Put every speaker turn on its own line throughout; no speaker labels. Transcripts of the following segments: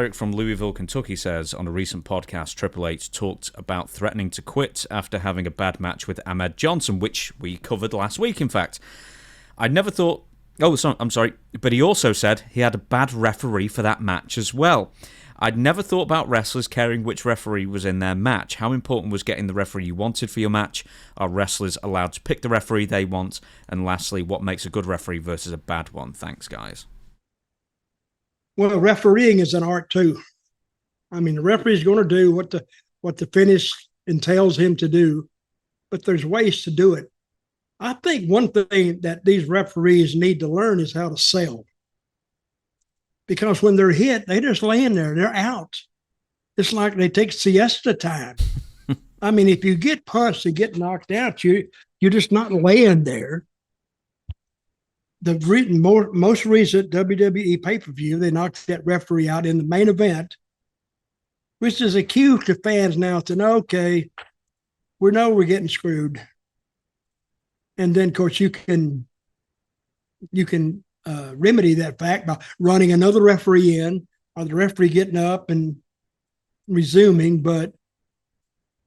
Eric from Louisville, Kentucky says, on a recent podcast, Triple H talked about threatening to quit after having a bad match with Ahmed Johnson, which we covered last week, in fact. I never thought... Oh, sorry, I'm sorry. But he also said he had a bad referee for that match as well. I'd never thought about wrestlers caring which referee was in their match. How important was getting the referee you wanted for your match? Are wrestlers allowed to pick the referee they want? And lastly, what makes a good referee versus a bad one? Thanks, guys.
Well, refereeing is an art too. I mean, the referee is going to do what the finish entails him to do, but there's ways to do it. I think one thing that these referees need to learn is how to sell. Because when they're hit, they just laying there. They're out. It's like they take siesta time. I mean, if you get punched and get knocked out, you're just not laying there. The most recent WWE pay-per-view, they knocked that referee out in the main event, which is a cue to fans now to know, okay, we know we're getting screwed. And then, of course, you can remedy that fact by running another referee in, or the referee getting up and resuming. But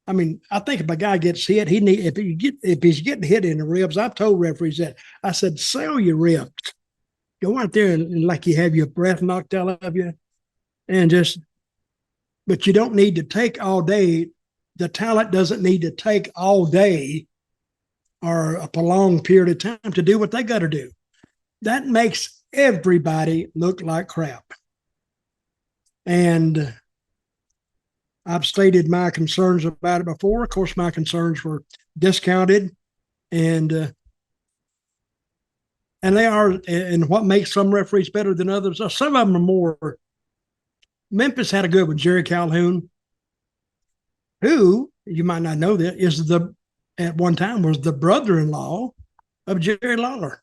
I mean, I think if a guy gets hit, if he's getting hit in the ribs, I've told referees that. I said, sell your ribs. Go out there and like you have your breath knocked out of you, but you don't need to take all day. The talent doesn't need to take all day or a prolonged period of time to do what they got to do. That makes everybody look like crap. And I've stated my concerns about it before. Of course, my concerns were discounted, and they are. And what makes some referees better than others? Some of them are more. Memphis had a good one, Jerry Calhoun, who you might not know that at one time was the brother-in-law of Jerry Lawler.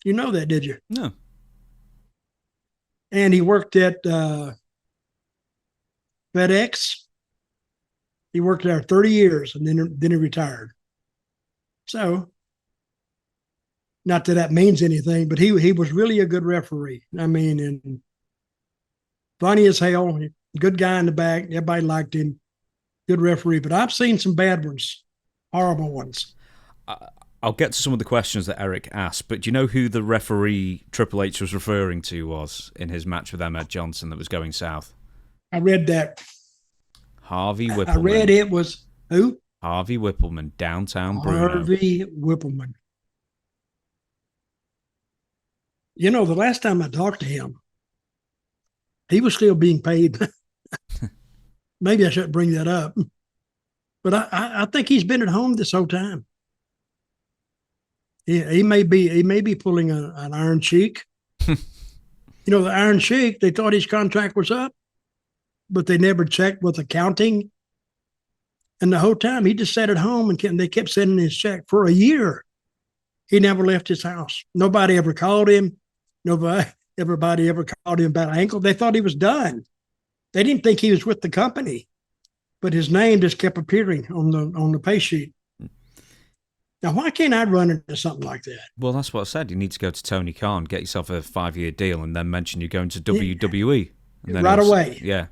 You know that, did you?
No.
And he worked at FedEx. He worked there 30 years and then he retired. So, not that means anything, but he was really a good referee. I mean, and funny as hell, good guy in the back. Everybody liked him. Good referee. But I've seen some bad ones, horrible ones.
I'll get to some of the questions that Eric asked, but do you know who the referee Triple H was referring to was in his match with Ahmed Johnson that was going south?
I read that.
Harvey Whippleman.
I read it was who?
Harvey Whippleman, downtown Bruno.
Harvey Whippleman. You know, the last time I talked to him, he was still being paid. Maybe I shouldn't bring that up. But I think he's been at home this whole time. Yeah, he may be pulling an Iron Sheik. You know, the Iron Sheik, they thought his contract was up, but they never checked with accounting. And the whole time he just sat at home and they kept sending his check for a year. He never left his house. Nobody ever called him. Everybody ever called him about an ankle. They thought he was done. They didn't think he was with the company, but his name just kept appearing on the pay sheet. Now, why can't I run into something like that?
Well, that's what I said. You need to go to Tony Khan, get yourself a 5-year deal, and then mention you're going to WWE. And then
right away.
Yeah.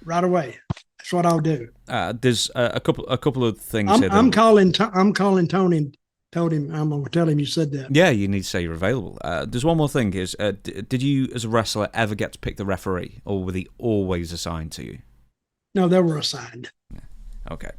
Right away. That's what I'll do.
There's a couple of things here.
I'm calling Tony. Told him I'm going to tell him you said that.
Yeah, you need to say you're available. There's one more thing. Did you, as a wrestler, ever get to pick the referee, or were they always assigned to you?
No, they were assigned.
Yeah. Okay.